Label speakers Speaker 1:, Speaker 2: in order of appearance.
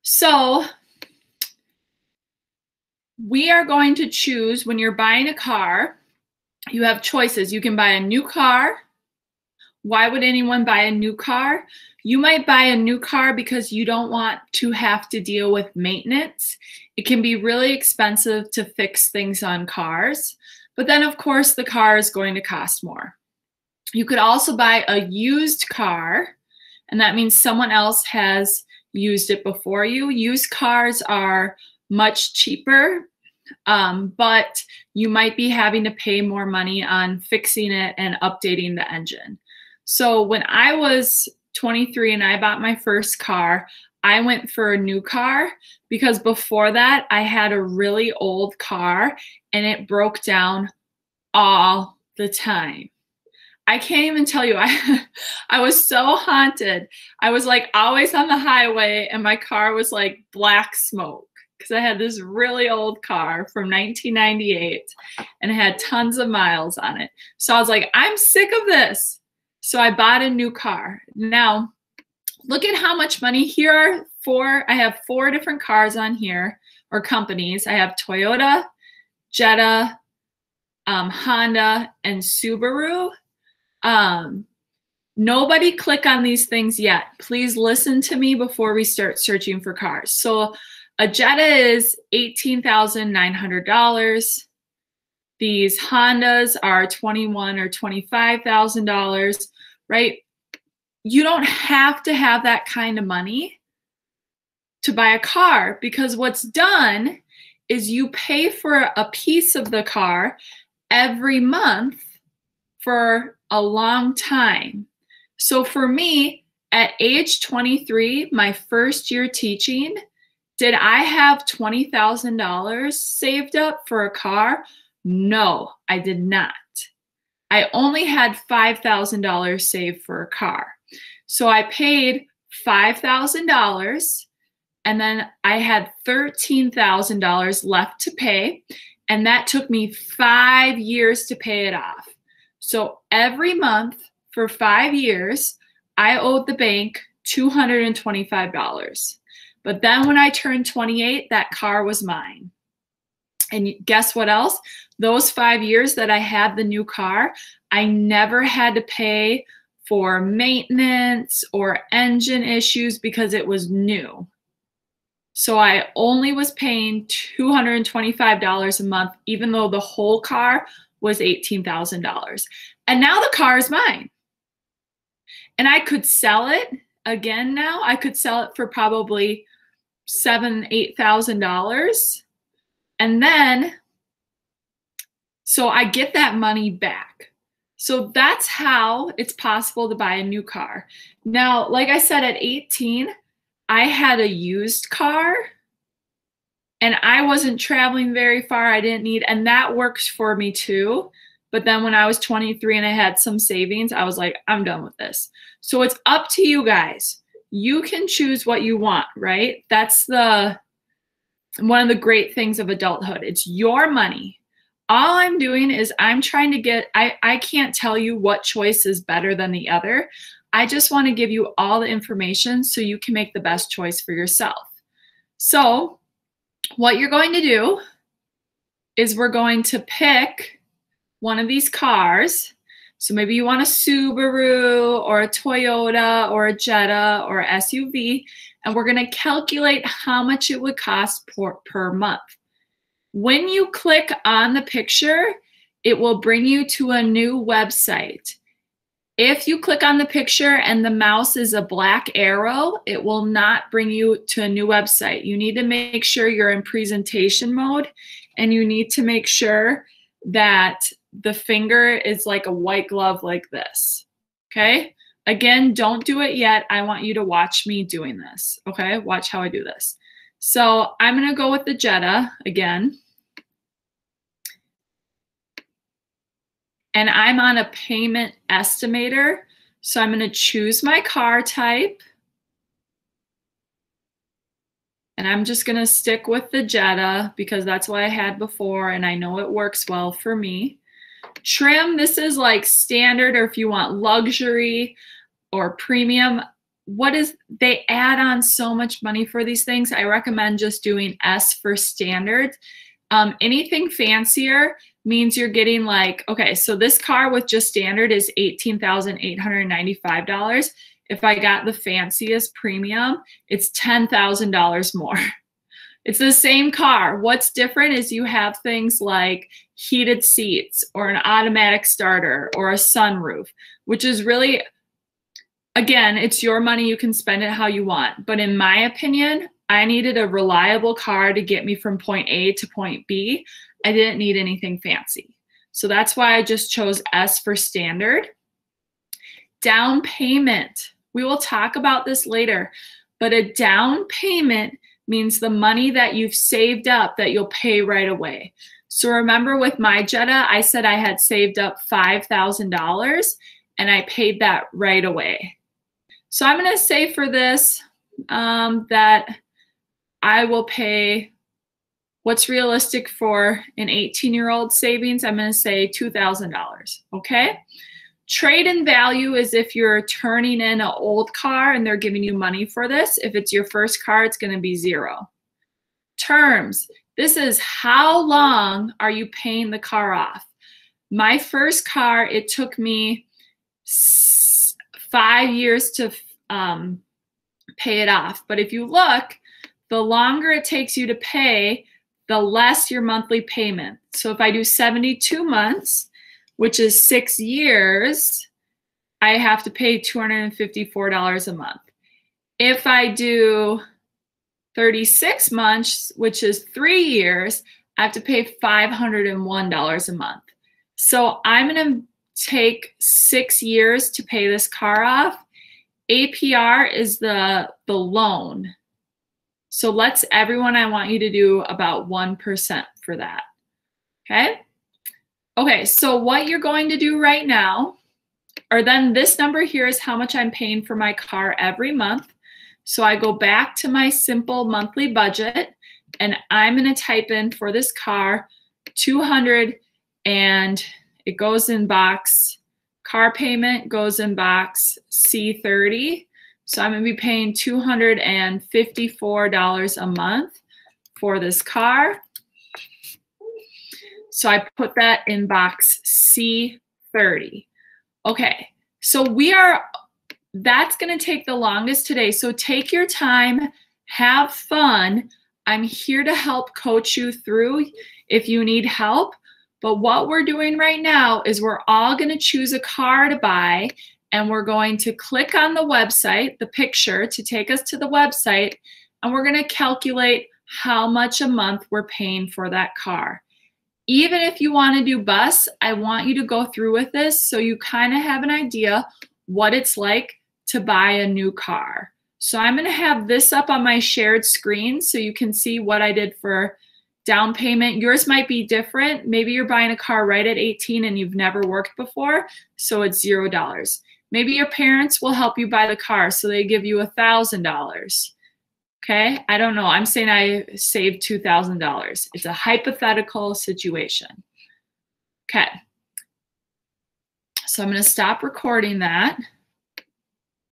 Speaker 1: So we are going to choose, when you're buying a car, you have choices. You can buy a new car. Why would anyone buy a new car? You might buy a new car because you don't want to have to deal with maintenance. It can be really expensive to fix things on cars, but then of course the car is going to cost more. You could also buy a used car, and that means someone else has used it before you. Used cars are much cheaper, but you might be having to pay more money on fixing it and updating the engine. So when I was 23 and I bought my first car, I went for a new car because before that I had a really old car and it broke down all the time. I can't even tell you, I was so haunted. I was like always on the highway and my car was like black smoke because I had this really old car from 1998 and it had tons of miles on it. So I was like, I'm sick of this. So I bought a new car. Now, look at how much money. Here are I have 4 different cars on here, or companies. I have Toyota, Jetta, Honda, and Subaru. Nobody click on these things yet. Please listen to me before we start searching for cars. So a Jetta is $18,900. These Hondas are $21,000 or $25,000, right? You don't have to have that kind of money to buy a car, because what's done is you pay for a piece of the car every month for a long time. So for me, at age 23, my first year teaching, did I have $20,000 saved up for a car? No, I did not. I only had $5,000 saved for a car. So I paid $5,000 and then I had $13,000 left to pay, and that took me 5 years to pay it off. So every month for 5 years, I owed the bank $225. But then when I turned 28, that car was mine. And guess what else? Those 5 years that I had the new car, I never had to pay for maintenance or engine issues because it was new. So I only was paying $225 a month, even though the whole car was $18,000. And now the car is mine. And I could sell it again now. I could sell it for probably $7,000, $8,000. And then, so I get that money back. So that's how it's possible to buy a new car. Now, like I said, at 18, I had a used car and I wasn't traveling very far. I didn't need, and that works for me too. But then when I was 23 and I had some savings, I was like, I'm done with this. So it's up to you guys. You can choose what you want, right? That's one of the great things of adulthood. It's your money. All I'm doing is I'm trying to get, I can't tell you what choice is better than the other. I just want to give you all the information so you can make the best choice for yourself. So what you're going to do is we're going to pick one of these cars. So maybe you want a Subaru or a Toyota or a Jetta or a SUV, and we're going to calculate how much it would cost per month. When you click on the picture, it will bring you to a new website. If you click on the picture and the mouse is a black arrow, it will not bring you to a new website. You need to make sure you're in presentation mode, and you need to make sure that the finger is like a white glove like this, okay? Again, don't do it yet. I want you to watch me doing this, okay? Watch how I do this. So I'm gonna go with the Jetta again. And I'm on a payment estimator. So I'm gonna choose my car type. And I'm just gonna stick with the Jetta because that's what I had before and I know it works well for me. Trim, this is like standard, or if you want luxury or premium, they add on so much money for these things. I recommend just doing S for standard. Anything fancier means you're getting like, okay, so this car with just standard is $18,895. If I got the fanciest premium, it's $10,000 more. It's the same car. What's different is you have things like heated seats or an automatic starter or a sunroof, which is really, again, it's your money. You can spend it how you want. But in my opinion, I needed a reliable car to get me from point A to point B. I didn't need anything fancy. So that's why I just chose S for standard. Down payment. We will talk about this later, but a down payment means the money that you've saved up that you'll pay right away. So remember with my Jetta, I said I had saved up $5,000 and I paid that right away. So I'm going to say for this that I will pay what's realistic for an 18-year-old savings. I'm going to say $2,000, okay? Trade-in value is if you're turning in an old car and they're giving you money for this. If it's your first car, it's going to be 0. Terms. This is how long are you paying the car off? My first car, it took me 5 years to pay it off. But if you look, the longer it takes you to pay, the less your monthly payment. So if I do 72 months, which is 6 years, I have to pay $254 a month. If I do 36 months, which is 3 years, I have to pay $501 a month. So I'm going to take 6 years to pay this car off. APR is the loan. So everyone, I want you to do about 1% for that. Okay? Okay, so what you're going to do right now, or then this number here is how much I'm paying for my car every month. So I go back to my simple monthly budget and I'm going to type in for this car 200 and it goes in box, car payment goes in box C30. So I'm going to be paying $254 a month for this car. So I put that in box C30. Okay, so that's going to take the longest today. So take your time, have fun. I'm here to help coach you through if you need help. But what we're doing right now is we're all going to choose a car to buy and we're going to click on the website, the picture to take us to the website, and we're going to calculate how much a month we're paying for that car. Even if you want to do bus, I want you to go through with this so you kind of have an idea what it's like to buy a new car. So I'm going to have this up on my shared screen so you can see what I did for down payment. Yours might be different. Maybe you're buying a car right at 18 and you've never worked before, so it's $0. Maybe your parents will help you buy the car, so they give you $1,000. Okay, I don't know. I'm saying I saved $2,000. It's a hypothetical situation. Okay, so I'm going to stop recording that.